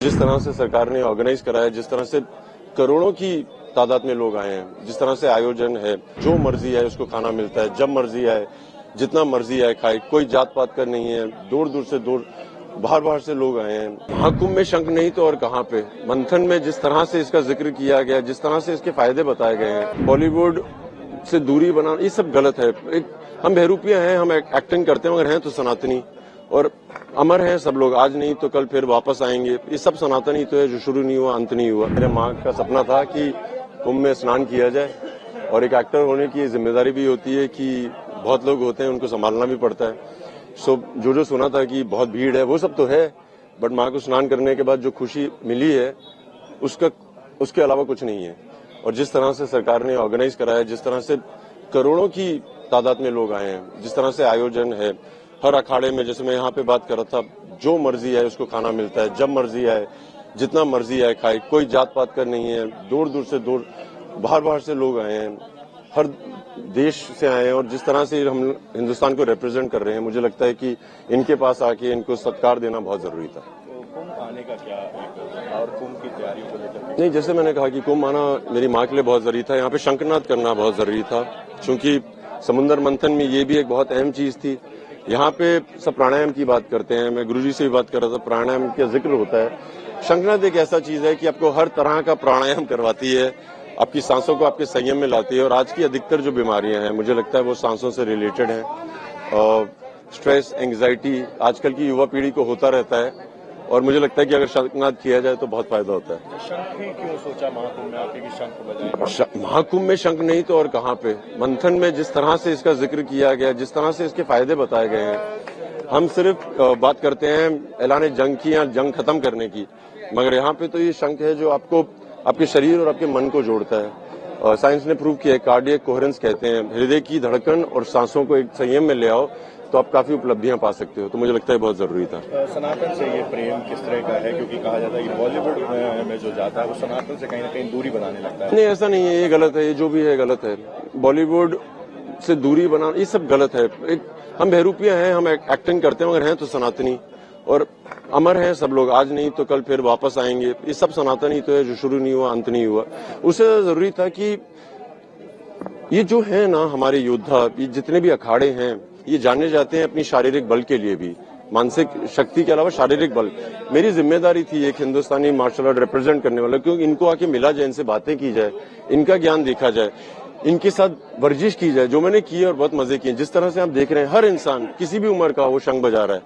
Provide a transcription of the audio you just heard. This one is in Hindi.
जिस तरह से सरकार ने ऑर्गेनाइज करा है, जिस तरह से करोड़ों की तादाद में लोग आए हैं, जिस तरह से आयोजन है, जो मर्जी है उसको खाना मिलता है, जब मर्जी आए, जितना मर्जी आए खाए, कोई जात पात का नहीं है, दूर दूर से दूर बाहर से लोग आए हैं। महाकुंभ में शंख नहीं तो और कहाँ पे। मंथन में जिस तरह से इसका जिक्र किया गया, जिस तरह से इसके फायदे बताए गए हैं, बॉलीवुड से दूरी बनाना, ये सब गलत है। हम बहरूपिया हैं, हम एक्टिंग करते हैं, मगर हैं तो सनातनी और अमर हैं सब लोग। आज नहीं तो कल फिर वापस आएंगे। ये सब सनातनी तो है, जो शुरू नहीं हुआ अंत नहीं हुआ। मेरे माँ का सपना था कि कुंभ में स्नान किया जाए और एक एक्टर होने की जिम्मेदारी भी होती है कि बहुत लोग होते हैं, उनको संभालना भी पड़ता है। सो जो सुना था कि बहुत भीड़ है, वो सब तो है, बट माँ को स्नान करने के बाद जो खुशी मिली है उसके अलावा कुछ नहीं है। और जिस तरह से सरकार ने ऑर्गेनाइज करा है, जिस तरह से करोड़ों की तादाद में लोग आए हैं, जिस तरह से आयोजन है, हर अखाड़े में, जैसे मैं यहाँ पे बात कर रहा था, जो मर्जी आए उसको खाना मिलता है, जब मर्जी आए, जितना मर्जी आए खाए, कोई जात पात का नहीं है, दूर दूर से दूर बाहर से लोग आए हैं, हर देश से आए हैं। और जिस तरह से हम हिंदुस्तान को रिप्रेजेंट कर रहे हैं, मुझे लगता है कि इनके पास आके इनको सत्कार देना बहुत जरूरी था। तो कुंभ आने का क्या और कुंभ की तैयारियों को लेकर? नहीं, जैसे मैंने कहा कि कुंभ आना मेरी माँ के लिए बहुत जरूरी था। यहाँ पे शंखनाद करना बहुत जरूरी था, क्योंकि समुद्र मंथन में ये भी एक बहुत अहम चीज थी। यहाँ पे सब प्राणायाम की बात करते हैं, मैं गुरुजी से भी बात कर रहा था, प्राणायाम का जिक्र होता है। शंखनाद एक ऐसा चीज है कि आपको हर तरह का प्राणायाम करवाती है, आपकी सांसों को आपके संयम में लाती है। और आज की अधिकतर जो बीमारियां हैं, मुझे लगता है वो सांसों से रिलेटेड हैं। और स्ट्रेस, एंग्जाइटी आजकल की युवा पीढ़ी को होता रहता है, और मुझे लगता है कि अगर शंखनाद किया जाए तो बहुत फायदा होता है। शंख ही क्यों सोचा महाकुंभ में आपके कि शंख बजाएं? महाकुंभ में शंख नहीं तो और कहाँ पे। मंथन में जिस तरह से इसका जिक्र किया गया, जिस तरह से इसके फायदे बताए गए हैं, हम सिर्फ बात करते हैं ऐलान जंग की या जंग खत्म करने की, मगर यहाँ पे तो ये शंख है जो आपको आपके शरीर और आपके मन को जोड़ता है। साइंस ने प्रूव किया है, कार्डियक कोहेरेंस कहते हैं, हृदय की धड़कन और सांसों को एक संयम में ले आओ तो आप काफी उपलब्धियां पा सकते हो। तो मुझे लगता है बहुत जरूरी था। सनातन से ये प्रेम किस तरह का है, क्योंकि कहा जाता है कि बॉलीवुड में जो जाता है वो सनातन से कहीं ना कहीं दूरी बनाने लगता है? नहीं, ऐसा नहीं है, ये गलत है, ये जो भी है गलत है। बॉलीवुड से दूरी बनाना, ये सब गलत है। हम बहरूपिया हैं, हम एक्टिंग करते हैं, मगर हैं तो सनातनी और अमर हैं सब लोग। आज नहीं तो कल फिर वापस आएंगे। ये सब सनातनी तो है, जो शुरू नहीं हुआ अंत नहीं हुआ। उससे जरूरी था कि ये जो है ना हमारे योद्धा, ये जितने भी अखाड़े हैं, ये जाने जाते हैं अपनी शारीरिक बल के लिए भी, मानसिक शक्ति के अलावा शारीरिक बल। मेरी जिम्मेदारी थी एक हिंदुस्तानी मार्शल आर्ट रिप्रेजेंट करने वाला, क्योंकि इनको आके मिला जाए, इनसे बातें की जाए, इनका ज्ञान देखा जाए, इनके साथ वर्जिश की जाए, जो मैंने की है और बहुत मजे किए। जिस तरह से आप देख रहे हैं, हर इंसान किसी भी उम्र का वो शंख बजा रहा है।